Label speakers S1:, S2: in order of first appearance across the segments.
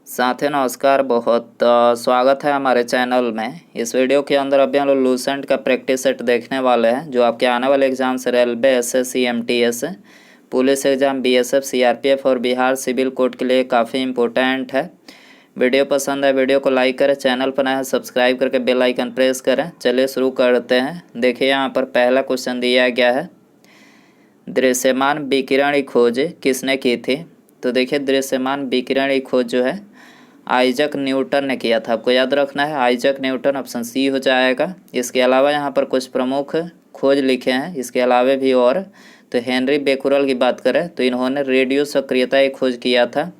S1: साथियों नमस्कार। बहुत स्वागत है हमारे चैनल में। इस वीडियो के अंदर अभी हम लोग लूसेंट का प्रैक्टिस सेट देखने वाले हैं, जो आपके आने वाले एग्जाम से railway, SSC, MTS, police exam, BSF, CRPF और बिहार सिविल कोड के लिए काफ़ी इम्पोर्टेंट है। वीडियो पसंद है वीडियो को लाइक करें, चैनल पर नया है सब्सक्राइब करके बेल आइकन प्रेस करें। चलिए शुरू करते हैं। देखिए यहाँ पर पहला क्वेश्चन दिया गया है, दृश्यमान विकिरण की खोज किसने की थी। तो देखिए दृश्यमान विकिरण की खोज जो है आइजक न्यूटन ने किया था। आपको याद रखना है आइजक न्यूटन, ऑप्शन सी हो जाएगा। इसके अलावा यहाँ पर कुछ प्रमुख खोज लिखे हैं, इसके अलावा भी और। तो हेनरी बेकुरल की बात करें तो इन्होंने रेडियो सक्रियता की खोज किया था।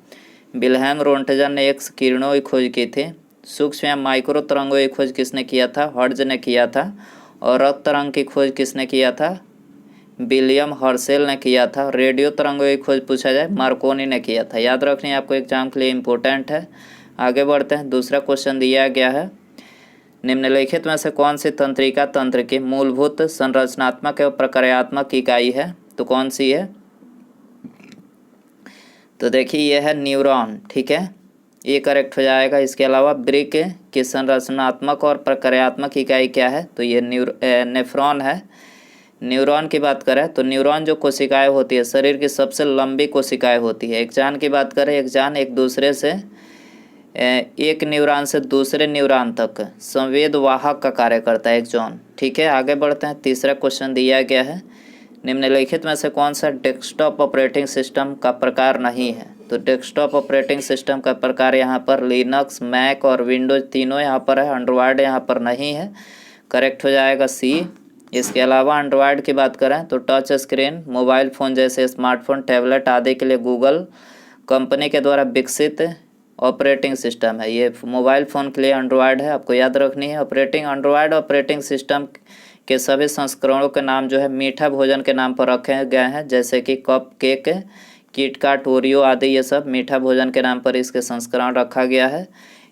S1: विल्हेम रोंटगन ने एक्स किरणों की खोज की थी। सूक्ष्म या माइक्रो तरंगों की खोज किसने किया था, हर्ट्ज ने किया था। और रक्त तरंग की खोज किसने किया था, विलियम हर्शेल ने किया था। रेडियो तरंगों की खोज पूछा जाए मार्कोनी ने किया था। याद रखनी आपको एग्जाम के लिए इम्पोर्टेंट है। आगे बढ़ते हैं। दूसरा क्वेश्चन दिया गया है, निम्नलिखित में से कौन सी तंत्रिका तंत्र की मूलभूत संरचनात्मक एवं प्रक्रियात्मक इकाई है। तो कौन सी है, तो देखिए यह है न्यूरॉन। ठीक है, ये करेक्ट हो जाएगा। इसके अलावा ब्रिक की संरचनात्मक और प्रक्रियात्मक इकाई क्या है, तो ये नेफ्रॉन है। न्यूरॉन की बात करें तो न्यूरॉन जो कोशिकाएं होती है शरीर की सबसे लंबी कोशिकाएं होती है। एक जान की बात करें, एक जान एक दूसरे से एक न्यूरॉन से दूसरे न्यूरॉन तक संवेद वाहक का कार्य करता है एक जॉन। ठीक है, आगे बढ़ते हैं। तीसरा क्वेश्चन दिया गया है, निम्नलिखित में से कौन सा डेस्कटॉप ऑपरेटिंग सिस्टम का प्रकार नहीं है। तो डेस्कटॉप ऑपरेटिंग सिस्टम का प्रकार यहाँ पर लिनक्स, मैक और विंडोज तीनों यहाँ पर है। एंड्रॉयड यहाँ पर नहीं है, करेक्ट हो जाएगा सी। इसके अलावा एंड्रॉयड की बात करें तो टच स्क्रीन मोबाइल फ़ोन जैसे स्मार्टफोन, टैबलेट आदि के लिए गूगल कंपनी के द्वारा विकसित ऑपरेटिंग सिस्टम है। ये मोबाइल फ़ोन के लिए एंड्रॉयड है, आपको याद रखनी है। एंड्रॉयड ऑपरेटिंग सिस्टम के सभी संस्करणों के नाम जो है मीठा भोजन के नाम पर रखे गए हैं, जैसे कि कप केक, किटकैट, ओरियो आदि। ये सब मीठा भोजन के नाम पर इसके संस्करण रखा गया है।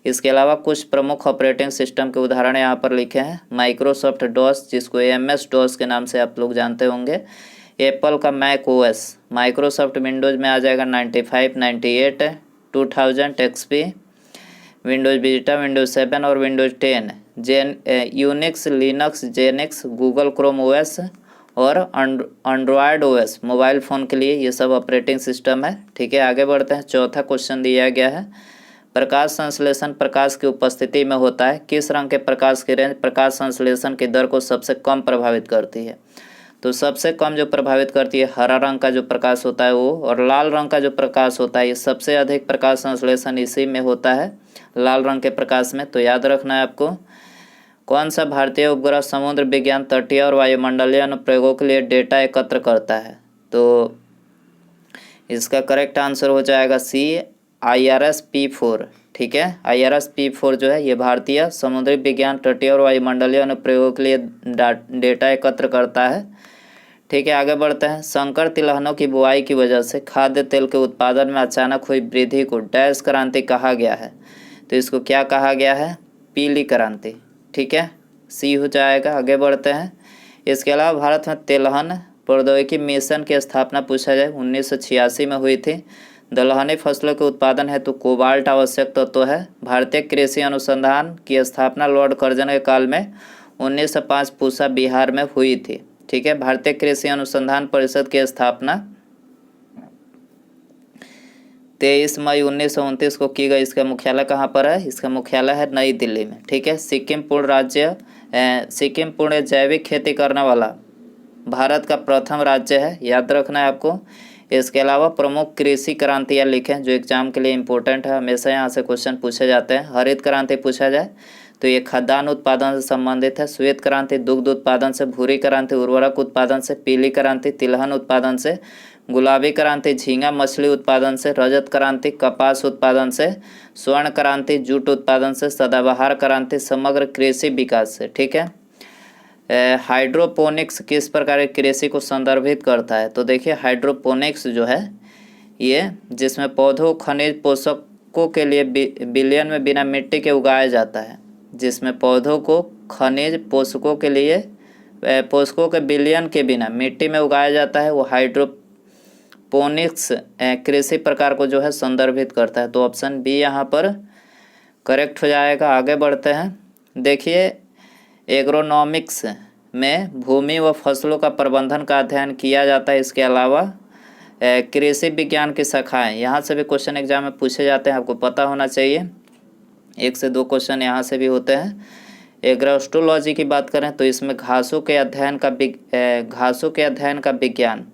S1: इसके अलावा कुछ प्रमुख ऑपरेटिंग सिस्टम के उदाहरण यहाँ पर लिखे हैं, माइक्रोसॉफ्ट डॉस जिसको एमएस डॉस के नाम से आप लोग जानते होंगे, एप्पल का मैक ओएस, माइक्रोसॉफ्ट विंडोज़ में आ जाएगा 95, 98, 2000 एक्सपी, विंडोज़ विस्टा, विंडोज़ 7 और Windows 10, Unix, Linux, Xenix, Google Chrome OS और एंड्रॉयड ओएस मोबाइल फ़ोन के लिए। ये सब ऑपरेटिंग सिस्टम है। ठीक है, आगे बढ़ते हैं। चौथा क्वेश्चन दिया गया है, प्रकाश संश्लेषण प्रकाश की उपस्थिति में होता है। किस रंग के प्रकाश की रेंज प्रकाश संश्लेषण की दर को सबसे कम प्रभावित करती है। तो सबसे कम जो प्रभावित करती है हरा रंग का जो प्रकाश होता है वो, और लाल रंग का जो प्रकाश होता है ये सबसे अधिक प्रकाश संश्लेषण इसी में होता है, लाल रंग के प्रकाश में। तो याद रखना है आपको। कौन सा भारतीय उपग्रह समुद्र विज्ञान, तटीय और वायुमंडलीय अनुप्रयोगों के लिए डेटा एकत्र करता है। तो इसका करेक्ट आंसर हो जाएगा सी, IRS-P4। ठीक है, IRS-P4 जो है ये भारतीय समुद्री विज्ञान, तटीय और वायुमंडलीय अनुप्रयोगों के लिए डेटा एकत्र करता है। ठीक है, आगे बढ़ते हैं। संकर तिलहनों की बुआई की वजह से खाद्य तेल के उत्पादन में अचानक हुई वृद्धि को डैश क्रांति कहा गया है। तो इसको क्या कहा गया है, पीली क्रांति। ठीक है, सी हो जाएगा। आगे बढ़ते हैं। इसके अलावा भारत में तिलहन प्रौद्योगिकी मिशन की स्थापना पूछा जाए 1986 में हुई थी। दलहनी फसलों के उत्पादन हेतु कोबाल्ट आवश्यक तत्व है। भारतीय कृषि अनुसंधान की स्थापना लॉर्ड कर्जन के काल में 1905 पूसा बिहार में हुई थी। ठीक है, भारतीय कृषि अनुसंधान परिषद की स्थापना 23 मई 1929 को की गई। इसका मुख्यालय कहाँ पर है, इसका मुख्यालय है नई दिल्ली में। ठीक है, सिक्किम पूर्ण जैविक खेती करने वाला भारत का प्रथम राज्य है, याद रखना है आपको। इसके अलावा प्रमुख कृषि क्रांतियाँ लिखें जो एग्जाम के लिए इम्पोर्टेंट है, हमेशा यहाँ से क्वेश्चन पूछे जाते हैं। हरित क्रांति पूछा जाए तो ये खाद्यान्न उत्पादन से संबंधित है। श्वेत क्रांति दुग्ध उत्पादन से, भूरी क्रांति उर्वरक उत्पादन से, पीली क्रांति तिलहन उत्पादन से, गुलाबी क्रांति झींगा मछली उत्पादन से, रजत क्रांति कपास उत्पादन से, स्वर्ण क्रांति जूट उत्पादन से, सदाबहार क्रांति समग्र कृषि विकास से। ठीक है, हाइड्रोपोनिक्स किस प्रकार की कृषि को संदर्भित करता है। तो देखिए हाइड्रोपोनिक्स जो है ये जिसमें पौधों खनिज पोषकों के लिए बिलियन में बिना मिट्टी के उगाया जाता है, जिसमें पौधों को खनिज पोषकों के लिए पोषकों के बिलियन के बिना मिट्टी में उगाया जाता है, वो हाइड्रोपोनिक्स एरोपोनिक्स कृषि प्रकार को जो है संदर्भित करता है। तो ऑप्शन बी यहाँ पर करेक्ट हो जाएगा। आगे बढ़ते हैं। देखिए एग्रोनॉमिक्स में भूमि व फसलों का प्रबंधन का अध्ययन किया जाता है। इसके अलावा कृषि विज्ञान की शाखाएं, यहाँ से भी क्वेश्चन एग्जाम में पूछे जाते हैं, आपको पता होना चाहिए। 1 से 2 क्वेश्चन यहाँ से भी होते हैं। एग्रोस्टोलॉजी की बात करें तो इसमें घासों के अध्ययन का विज्ञान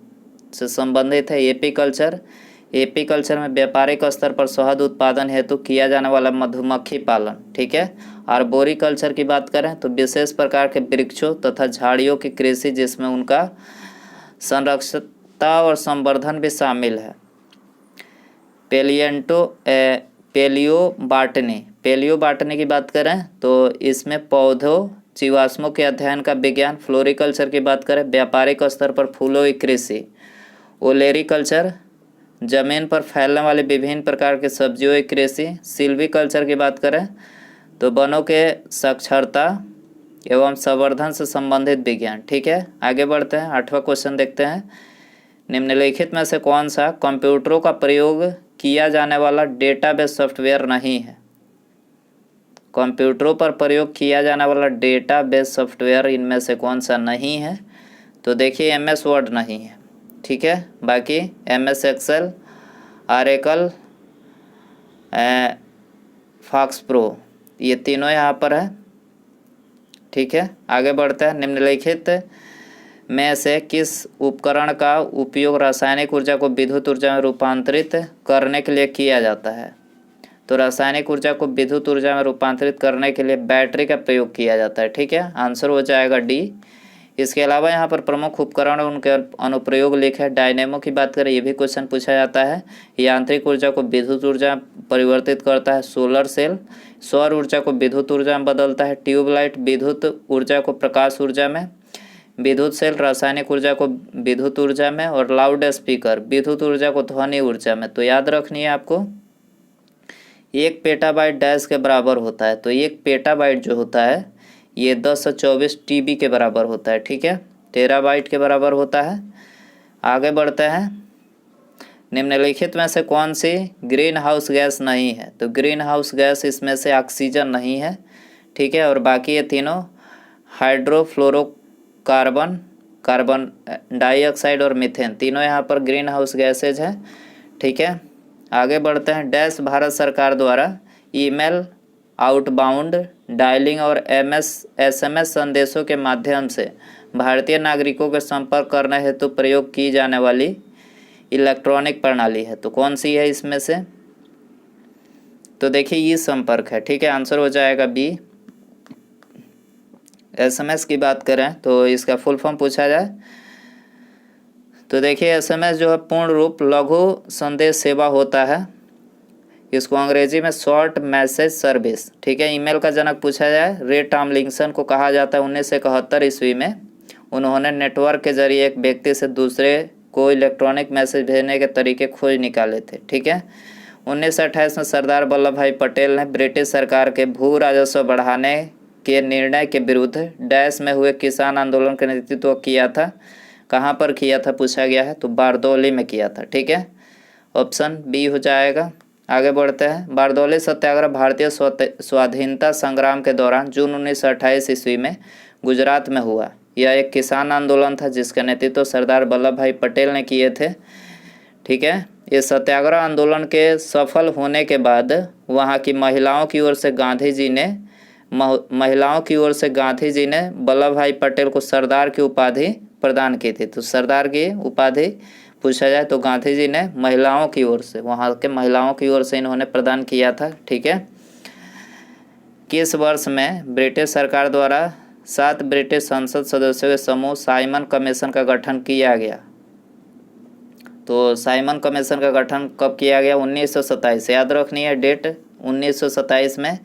S1: से संबंधित है। एपीकल्चर में व्यापारिक स्तर पर शहद उत्पादन हेतु किया जाने वाला मधुमक्खी पालन, ठीक है। आर्बोरिकल्चर की बात करें तो विशेष प्रकार के वृक्षों तथा झाड़ियों की कृषि जिसमें उनका संरक्षता और संवर्धन भी शामिल है। पेलियो बाटनी की बात करें तो इसमें पौधों जीवाश्मों के अध्ययन का विज्ञान। फ्लोरिकल्चर की बात करें व्यापारिक स्तर पर फूलों की कृषि। ओलेरिकल्चर जमीन पर फैलने वाली विभिन्न प्रकार के सब्जियों की कृषि। सिल्वीकल्चर की बात करें तो वनों के साक्षरता एवं संवर्धन से संबंधित विज्ञान, ठीक है। आगे बढ़ते हैं। 8वां क्वेश्चन देखते हैं। निम्नलिखित में से कौन सा कंप्यूटरों का प्रयोग किया जाने वाला डेटाबेस सॉफ्टवेयर नहीं है? कंप्यूटरों पर प्रयोग किया जाने वाला डेटाबेस सॉफ्टवेयर इनमें से कौन सा नहीं है? तो देखिए MS वर्ड नहीं है, ठीक है। बाकी MS Excel, Oracle, Fox Pro, ये तीनों यहाँ पर है, ठीक है। आगे बढ़ते हैं। निम्नलिखित में से किस उपकरण का उपयोग रासायनिक ऊर्जा को विद्युत ऊर्जा में रूपांतरित करने के लिए किया जाता है? तो रासायनिक ऊर्जा को विद्युत ऊर्जा में रूपांतरित करने के लिए बैटरी का प्रयोग किया जाता है, ठीक है। आंसर हो जाएगा डी। इसके अलावा यहाँ पर प्रमुख उपकरण और उनके अनुप्रयोग लिखे। डायनेमो की बात करें, ये भी क्वेश्चन पूछा जाता है। यांत्रिक ऊर्जा को विद्युत ऊर्जा परिवर्तित करता है। सोलर सेल सौर ऊर्जा को विद्युत ऊर्जा में बदलता है। ट्यूबलाइट विद्युत ऊर्जा को प्रकाश ऊर्जा में। विद्युत सेल रासायनिक ऊर्जा को विद्युत ऊर्जा में। और लाउड स्पीकर विद्युत ऊर्जा को ध्वनि ऊर्जा में। तो याद रखनी है आपको, 1 पेटाबाइट डैश के बराबर होता है। तो 1 पेटाबाइट जो होता है ये 1024 TB के बराबर होता है, ठीक है। टेराबाइट के बराबर होता है। आगे बढ़ते हैं। निम्नलिखित में से कौन सी ग्रीन हाउस गैस नहीं है? तो ग्रीन हाउस गैस इसमें से ऑक्सीजन नहीं है, ठीक है। और बाकी ये तीनों हाइड्रोफ्लोरोकार्बन, कार्बन डाइऑक्साइड और मीथेन, तीनों यहाँ पर ग्रीन हाउस गैसेज हैं, ठीक है। आगे बढ़ते हैं। डैश भारत सरकार द्वारा ईमेल, आउटबाउंड डायलिंग और SMS संदेशों के माध्यम से भारतीय नागरिकों के संपर्क करने हेतु प्रयोग की जाने वाली इलेक्ट्रॉनिक प्रणाली है। तो कौन सी है इसमें से? तो देखिए ये संपर्क है, ठीक है। आंसर हो जाएगा बी। SMS की बात करें तो इसका फुल फॉर्म पूछा जाए तो देखिए SMS जो है पूर्ण रूप लघु संदेश सेवा होता है। इसको अंग्रेजी में शॉर्ट मैसेज सर्विस, ठीक है। ईमेल का जनक पूछा जाए, रे टॉमलिंसन को कहा जाता है। 1971 ईस्वी में उन्होंने नेटवर्क के जरिए एक व्यक्ति से दूसरे को इलेक्ट्रॉनिक मैसेज भेजने के तरीके खोज निकाले थे, ठीक है। 1928 में सरदार वल्लभ भाई पटेल ने ब्रिटिश सरकार के भू राजस्व बढ़ाने के निर्णय के विरुद्ध डैश में हुए किसान आंदोलन का नेतृत्व किया था। कहाँ पर किया था पूछा गया है, तो बारदौली में किया था, ठीक है। ऑप्शन बी हो जाएगा। आगे बढ़ते हैं। बारदौली सत्याग्रह भारतीय स्वाधीनता संग्राम के दौरान जून 1928 ईस्वी में गुजरात में हुआ। यह एक किसान आंदोलन था जिसका नेतृत्व सरदार वल्लभ भाई पटेल ने किए थे, ठीक है। इस सत्याग्रह आंदोलन के सफल होने के बाद वहाँ की महिलाओं की ओर से गांधी जी ने वल्लभ भाई पटेल को सरदार की उपाधि प्रदान की थी। तो सरदार की उपाधि पूछा जाए तो गांधी जी ने महिलाओं की ओर से, वहाँ के महिलाओं की ओर से इन्होंने प्रदान किया था, ठीक है। किस वर्ष में ब्रिटिश सरकार द्वारा 7 ब्रिटिश संसद सदस्यों के समूह साइमन कमीशन का गठन किया गया? तो साइमन कमीशन का गठन कब किया गया? 1927। याद रखनी है डेट, 1927 में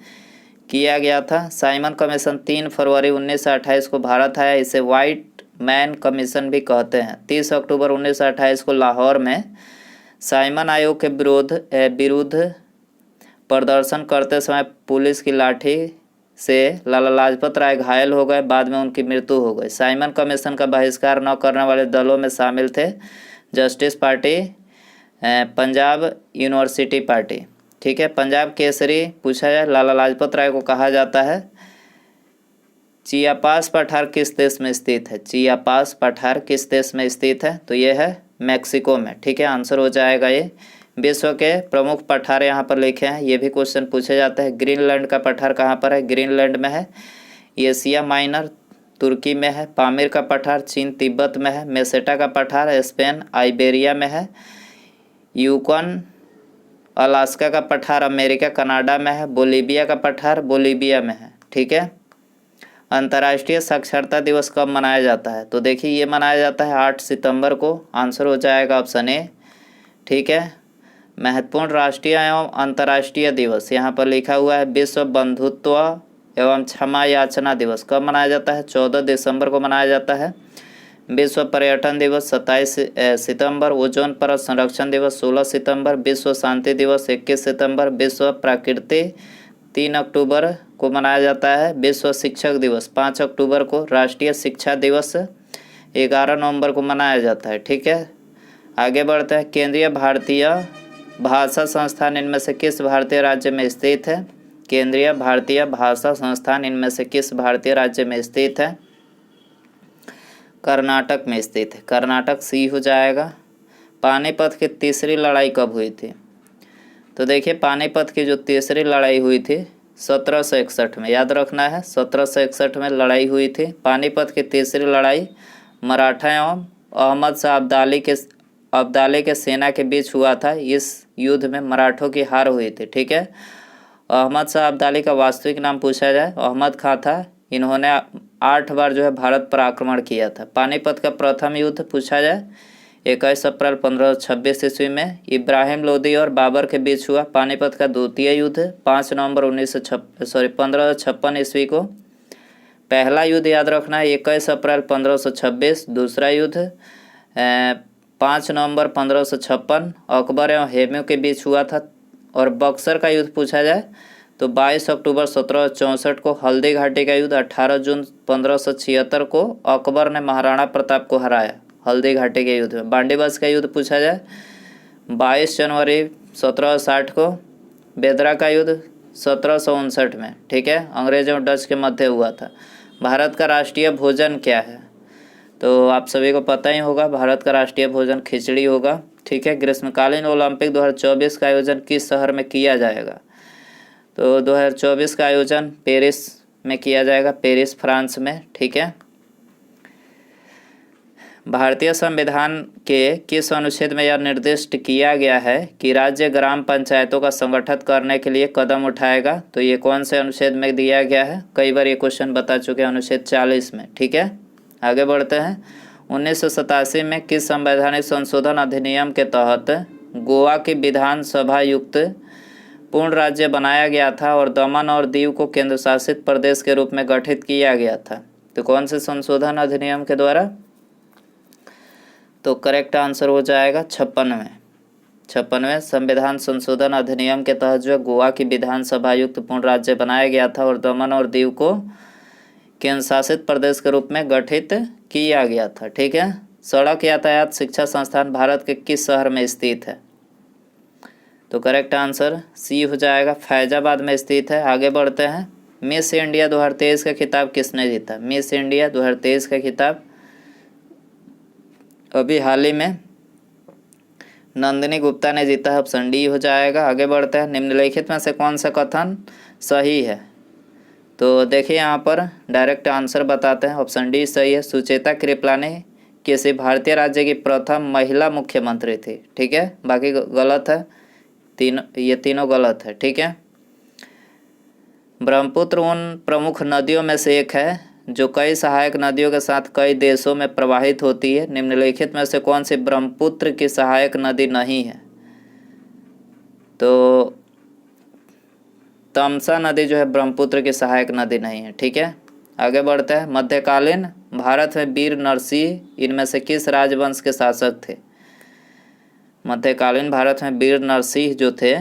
S1: किया गया था। साइमन कमीशन 3 फरवरी 1928 को भारत आया। इसे व्हाइट मैन कमीशन भी कहते हैं। 30 अक्टूबर 1928 को लाहौर में साइमन आयोग के विरुद्ध प्रदर्शन करते समय पुलिस की लाठी से लाला लाजपत राय घायल हो गए, बाद में उनकी मृत्यु हो गई। साइमन कमीशन का बहिष्कार न करने वाले दलों में शामिल थे justice party, Punjab university party, ठीक है। पंजाब केसरी पूछा जाए, लाला लाजपत राय को कहा जाता है। चियापास पठार किस देश में स्थित है? चियापास पठार किस देश में स्थित है? तो ये है मैक्सिको में, ठीक है। आंसर हो जाएगा ये। विश्व के प्रमुख पठार यहाँ पर लिखे हैं, ये भी क्वेश्चन पूछे जाते हैं। ग्रीनलैंड का पठार कहाँ पर है? ग्रीनलैंड में है। एशिया माइनर तुर्की में है। पामीर का पठार चीन तिब्बत में है। मेसेटा का पठार स्पेन आइबेरिया में है। यूकॉन अलास्का का पठार अमेरिका कनाडा में है। बोलीविया का पठार बोलीविया में है, ठीक है। अंतर्राष्ट्रीय साक्षरता दिवस कब मनाया जाता है? तो देखिए ये मनाया जाता है 8 सितंबर को। आंसर हो जाएगा ऑप्शन ए, ठीक है। महत्वपूर्ण राष्ट्रीय एवं अंतर्राष्ट्रीय दिवस यहाँ पर लिखा हुआ है। विश्व बंधुत्व एवं क्षमा याचना दिवस कब मनाया जाता है? 14 दिसंबर को मनाया जाता है। विश्व पर्यटन दिवस 27 सितंबर। ओजोन परत संरक्षण दिवस 16 सितंबर। विश्व शांति दिवस 21 सितंबर। विश्व प्रकृति 3 अक्टूबर को मनाया जाता है। विश्व शिक्षक दिवस 5 अक्टूबर को। राष्ट्रीय शिक्षा दिवस 11 नवंबर को मनाया जाता है, ठीक है। आगे बढ़ते हैं। केंद्रीय भारतीय भाषा संस्थान इनमें से किस भारतीय राज्य में स्थित है? केंद्रीय भारतीय भाषा संस्थान इनमें से किस भारतीय राज्य में स्थित है? कर्नाटक में स्थित है। कर्नाटक सी हो जाएगा। पानीपत की तीसरी लड़ाई कब हुई थी? तो देखिए पानीपत की जो तीसरी लड़ाई हुई थी 1761 में, याद रखना है 1761 में लड़ाई हुई थी। पानीपत की तीसरी लड़ाई मराठा एवं अहमद शाह अब्दाली के सेना के बीच हुआ था। इस युद्ध में मराठों की हार हुई थी, ठीक है। अहमद शाह अब्दाली का वास्तविक नाम पूछा जाए, अहमद खां था। इन्होंने 8 बार जो है भारत पर आक्रमण किया था। पानीपत का प्रथम युद्ध पूछा जाए 21 अप्रैल 1526 ईस्वी में इब्राहिम लोदी और बाबर के बीच हुआ। पानीपत का द्वितीय युद्ध 5 नवंबर 1556 ईस्वी को। पहला युद्ध याद रखना है 21 अप्रैल 1526। दूसरा युद्ध 5 नवंबर 1556 अकबर एवं हेमू के बीच हुआ था। और बक्सर का युद्ध पूछा जाए तो 22 अक्टूबर 1764 को। हल्दी घाटी का युद्ध 18 जून 1576 को अकबर ने महाराणा प्रताप को हराया हल्दी घाटी के युद्ध में। बांडीबस का युद्ध पूछा जाए 22 जनवरी 1760 को। बेदरा का युद्ध 1759 में, ठीक है, अंग्रेजों और डच के मध्य हुआ था। भारत का राष्ट्रीय भोजन क्या है? तो आप सभी को पता ही होगा, भारत का राष्ट्रीय भोजन खिचड़ी होगा, ठीक है। ग्रीष्मकालीन ओलंपिक 2024 का आयोजन किस शहर में किया जाएगा? तो 2024 का आयोजन पेरिस में किया जाएगा, पेरिस फ्रांस में, ठीक है। भारतीय संविधान के किस अनुच्छेद में यह निर्दिष्ट किया गया है कि राज्य ग्राम पंचायतों का संगठन करने के लिए कदम उठाएगा? तो ये कौन से अनुच्छेद में दिया गया है? कई बार ये क्वेश्चन बता चुके हैं, अनुच्छेद 40 में, ठीक है। आगे बढ़ते हैं। 1987 में किस संवैधानिक संशोधन अधिनियम के तहत गोवा की विधानसभा युक्त पूर्ण राज्य बनाया गया था और दमन और दीव को केंद्र शासित प्रदेश के रूप में गठित किया गया था? तो कौन से संशोधन अधिनियम के द्वारा? तो करेक्ट आंसर हो जाएगा 56वें संविधान संशोधन अधिनियम के तहत जो है गोवा की विधानसभा युक्त पूर्ण राज्य बनाया गया था और दमन और दीव को केंद्र शासित प्रदेश के रूप में गठित किया गया था, ठीक है। सड़क यातायात शिक्षा संस्थान भारत के किस शहर में स्थित है? तो करेक्ट आंसर सी हो जाएगा, फैजाबाद में स्थित है। आगे बढ़ते हैं। मिस इंडिया 2023 का खिताब किसने जीता? मिस इंडिया 2023 का खिताब अभी हाल ही में नंदिनी गुप्ता ने जीता है, ऑप्शन डी हो जाएगा। आगे बढ़ते हैं। निम्नलिखित में से कौन सा कथन सही है? तो देखिए यहाँ पर डायरेक्ट आंसर बताते हैं, ऑप्शन डी सही है। सुचेता कृपलानी किसी भारतीय राज्य की प्रथम महिला मुख्यमंत्री थी, ठीक है। बाकी गलत है, ये तीनों गलत है, ठीक है। ब्रह्मपुत्र उन प्रमुख नदियों में से एक है जो कई सहायक नदियों के साथ कई देशों में प्रवाहित होती है। निम्नलिखित में से कौन सी ब्रह्मपुत्र की सहायक नदी नहीं है? तो तमसा नदी जो है ब्रह्मपुत्र की सहायक नदी नहीं है, ठीक है। आगे बढ़ते हैं। मध्यकालीन भारत में वीर नरसिंह इनमें से किस राजवंश के शासक थे? मध्यकालीन भारत में वीर नरसिंह जो थे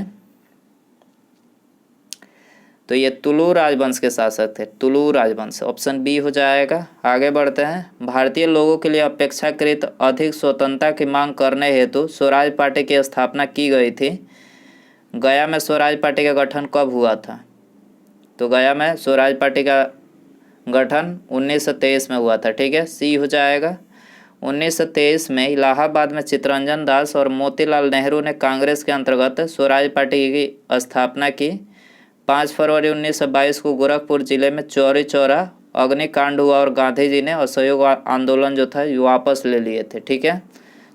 S1: तो ये तुलु राजवंश के शासक थे, तुलु राजवंश, ऑप्शन बी हो जाएगा। आगे बढ़ते हैं। भारतीय लोगों के लिए अपेक्षाकृत अधिक स्वतंत्रता की मांग करने हेतु स्वराज पार्टी की स्थापना की गई थी। गया में स्वराज पार्टी का गठन कब हुआ था? तो गया में स्वराज पार्टी का गठन 1923 में हुआ था, ठीक है, सी हो जाएगा। 1923 में इलाहाबाद में चित्तरंजन दास और मोतीलाल नेहरू ने कांग्रेस के अंतर्गत स्वराज पार्टी की स्थापना की। 5 फरवरी 1922 को गोरखपुर जिले में चौरी चौरा अग्निकांड हुआ और गांधी जी ने असहयोग आंदोलन जो था वापस ले लिए थे, ठीक है,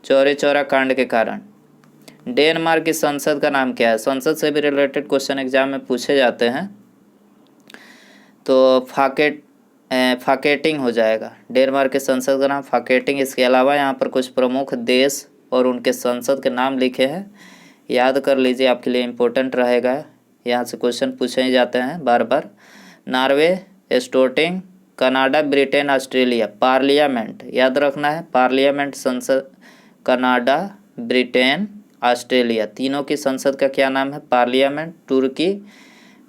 S1: चौरी चौरा कांड के कारण। डेनमार्क की संसद का नाम क्या है? संसद से भी रिलेटेड क्वेश्चन एग्जाम में पूछे जाते हैं, तो फाकेटिंग हो जाएगा। डेनमार्क के संसद का नाम फाकेटिंग। इसके अलावा यहाँ पर कुछ प्रमुख देश और उनके संसद के नाम लिखे हैं, याद कर लीजिए, आपके लिए इम्पोर्टेंट रहेगा, यहाँ से क्वेश्चन पूछे ही जाते हैं बार बार। Norway, Estonia, Canada, Britain, Australia. Parliament याद रखना है, पार्लियामेंट संसद, कनाडा, ब्रिटेन, ऑस्ट्रेलिया, तीनों की संसद का क्या नाम है? Parliament. Turkey,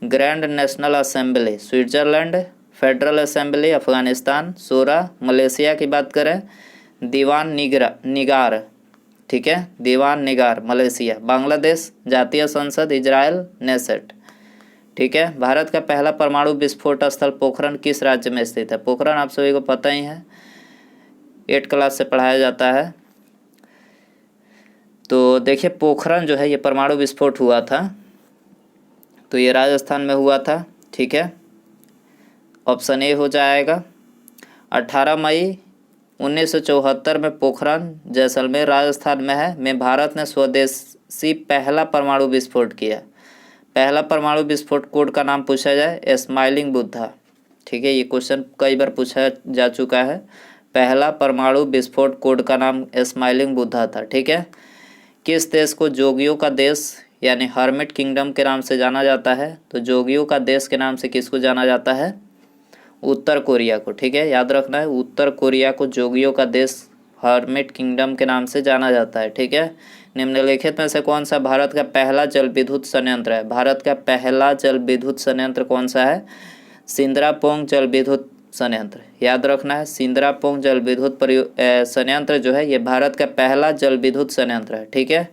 S1: grand national assembly. Switzerland, federal assembly. Afghanistan, शूरा। मलेशिया की बात करें, दीवान निगार, ठीक है, दीवान निगार, मलेशिया। बांग्लादेश, जातीय संसद। इजराइल, नेसेट, ठीक है। भारत का पहला परमाणु विस्फोट स्थल पोखरण किस राज्य में स्थित है? पोखरण आप सभी को पता ही है, 8 क्लास से पढ़ाया जाता है। तो देखिए पोखरण जो है ये परमाणु विस्फोट हुआ था, तो ये राजस्थान में हुआ था, ठीक है, ऑप्शन ए हो जाएगा। 18 मई 1974 में पोखरण जैसलमेर राजस्थान में है में भारत ने स्वदेशी पहला परमाणु विस्फोट किया। पहला परमाणु विस्फोट कोड का नाम पूछा जाए, स्माइलिंग बुद्धा, ठीक है, ये क्वेश्चन कई बार पूछा जा चुका है। पहला परमाणु विस्फोट कोड का नाम स्माइलिंग बुद्धा था, ठीक है। किस देश को जोगियों का देश यानी हर्मिट किंगडम के नाम से जाना जाता है? तो जोगियों का देश के नाम से किसको जाना जाता है? उत्तर कोरिया को, ठीक है, याद रखना है, उत्तर कोरिया को जोगियों का देश हर्मिट किंगडम के नाम से जाना जाता है, ठीक है। निम्नलिखित में से कौन सा भारत का पहला जल विद्युत संयंत्र है? भारत का पहला जल विद्युत संयंत्र कौन सा है? सिंद्रापोंग जल विद्युत संयंत्र, याद रखना है, सिंद्रापोंग जल विद्युत संयंत्र जो है ये भारत का पहला जल विद्युत संयंत्र है, ठीक है।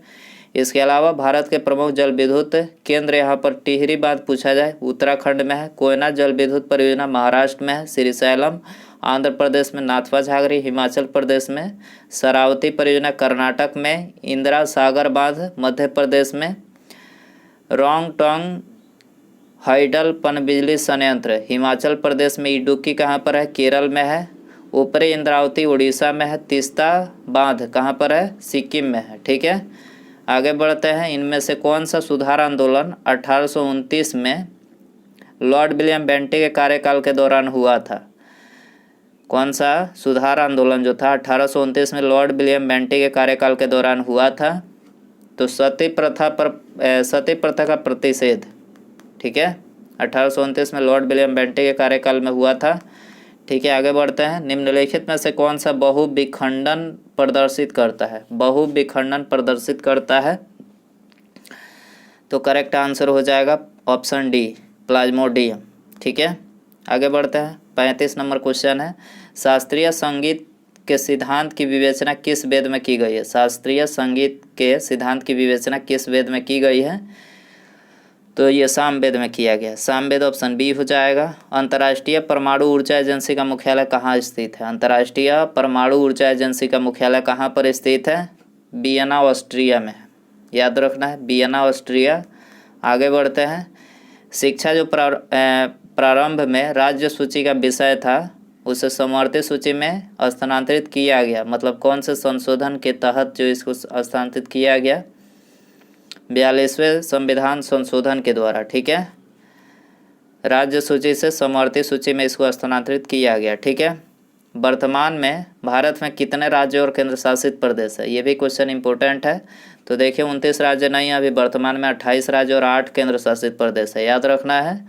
S1: इसके अलावा भारत के प्रमुख जल विद्युत केंद्र यहाँ पर टिहरी बांध पूछा जाए, उत्तराखंड में है। कोयना जल विद्युत परियोजना महाराष्ट्र में है, श्रीशैलम। आंध्र प्रदेश में नाथपा झागरी, हिमाचल प्रदेश में शरावती परियोजना, कर्नाटक में इंदिरा सागर बांध, मध्य प्रदेश में रोंगटोंग हाइडल पनबिजली संयंत्र, हिमाचल प्रदेश में इडुक्की कहाँ पर है? केरल में है। ऊपरी इंद्रावती उड़ीसा में है। तीस्ता बांध कहाँ पर है? सिक्किम में है, ठीक है। आगे बढ़ते हैं। इनमें से कौन सा सुधार आंदोलन 1829 में लॉर्ड विलियम बेंटिक के कार्यकाल के दौरान हुआ था? कौन सा सुधार आंदोलन जो था 1829 में लॉर्ड विलियम बेंटिक के कार्यकाल के दौरान हुआ था? तो सती प्रथा का प्रतिषेध, ठीक है, 1829 में लॉर्ड विलियम बेंटिक के कार्यकाल में हुआ था, ठीक है। आगे बढ़ते हैं। निम्नलिखित में से कौन सा बहुविखंडन प्रदर्शित करता है? बहुविखंडन प्रदर्शित करता है, तो करेक्ट आंसर हो जाएगा ऑप्शन डी, प्लाज्मोडियम, ठीक है। आगे बढ़ते हैं। 35 नंबर क्वेश्चन है, शास्त्रीय संगीत के सिद्धांत की विवेचना किस वेद में की गई है? शास्त्रीय संगीत के सिद्धांत की विवेचना किस वेद में की गई है? तो ये सामवेद में किया गया। सामवेद ऑप्शन बी हो जाएगा। अंतर्राष्ट्रीय परमाणु ऊर्जा एजेंसी का मुख्यालय कहाँ स्थित है? अंतर्राष्ट्रीय परमाणु ऊर्जा एजेंसी का मुख्यालय कहाँ पर स्थित है? वियना, ऑस्ट्रिया में, याद रखना है, वियना, ऑस्ट्रिया। आगे बढ़ते हैं। शिक्षा जो प्रारंभ में राज्य सूची का विषय था उसे समवर्ती सूची में स्थानांतरित किया गया, मतलब कौन से संशोधन के तहत जो इसको स्थानांतरित किया गया? 42वें संविधान संशोधन के द्वारा, ठीक है। राज्य सूची से समवर्ती सूची में इसको स्थानांतरित किया गया, ठीक है। वर्तमान में भारत में कितने राज्य और केंद्र शासित प्रदेश है? ये भी क्वेश्चन इंपॉर्टेंट है। तो देखिए 29 राज्य नहीं है अभी, वर्तमान में 28 राज्य और 8 केंद्र शासित प्रदेश है, याद रखना है,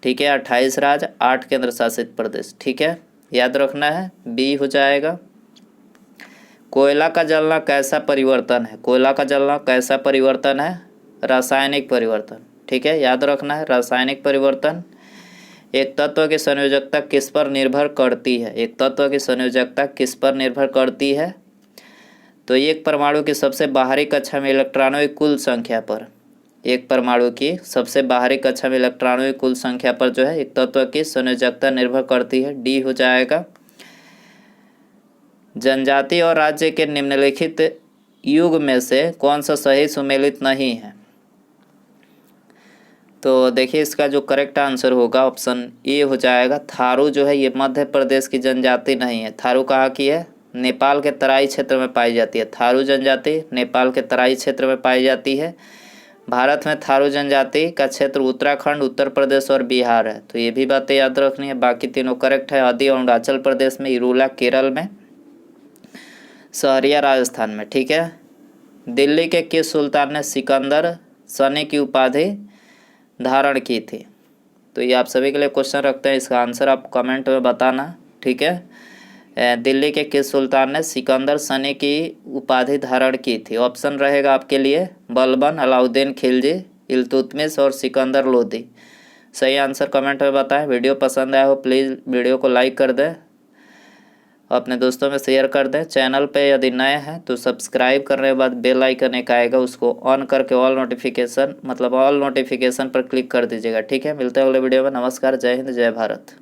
S1: ठीक है। 28 राज्य, 8 केंद्र शासित प्रदेश, ठीक है, याद रखना है, बी हो जाएगा। कोयला का जलना कैसा परिवर्तन है? कोयला का जलना कैसा परिवर्तन है? रासायनिक परिवर्तन, ठीक है, याद रखना है। रासायनिक परिवर्तन, एक तत्व की संयोजकता किस पर निर्भर करती है? एक तत्व की संयोजकता किस पर निर्भर करती है? तो एक परमाणु की सबसे बाहरी कक्षा में इलेक्ट्रॉनों की कुल संख्या पर, एक परमाणु की सबसे बाहरी कक्षा में इलेक्ट्रॉनों की कुल संख्या पर जो है एक तत्व की संयोजकता निर्भर करती है। डी हो जाएगा। जनजाति और राज्य के निम्नलिखित युग में से कौन सा सही सुमेलित नहीं है? तो देखिए इसका जो करेक्ट आंसर होगा ऑप्शन ए हो जाएगा। थारू जो है ये मध्य प्रदेश की जनजाति नहीं है। थारू कहाँ की है? नेपाल के तराई क्षेत्र में पाई जाती है। थारू जनजाति नेपाल के तराई क्षेत्र में पाई जाती है। भारत में थारू जनजाति का क्षेत्र उत्तराखंड, उत्तर प्रदेश और बिहार है। तो ये भी बातें याद रखनी है। बाकी तीनों करेक्ट है। आदि अरुणाचल प्रदेश में, इरूला केरल में, सहरिया राजस्थान में। ठीक है। दिल्ली के किस सुल्तान ने सिकंदर सनी की उपाधि धारण की थी? तो ये आप सभी के लिए क्वेश्चन रखते हैं, इसका आंसर आप कमेंट में बताना। ठीक है। दिल्ली के किस सुल्तान ने सिकंदर सनी की उपाधि धारण की थी? ऑप्शन रहेगा आपके लिए बलबन, अलाउद्दीन खिलजी, इल्तुतमिश और सिकंदर लोदी। सही आंसर कमेंट में बताएं। वीडियो पसंद आया हो प्लीज़ वीडियो को लाइक कर दें, अपने दोस्तों में शेयर कर दें। चैनल पे यदि नए हैं तो सब्सक्राइब करने के बाद बेल आइकन एक आएगा, उसको ऑन करके ऑल नोटिफिकेशन पर क्लिक कर दीजिएगा। ठीक है, मिलते हैं अगले वीडियो में। नमस्कार, जय हिंद, जय भारत।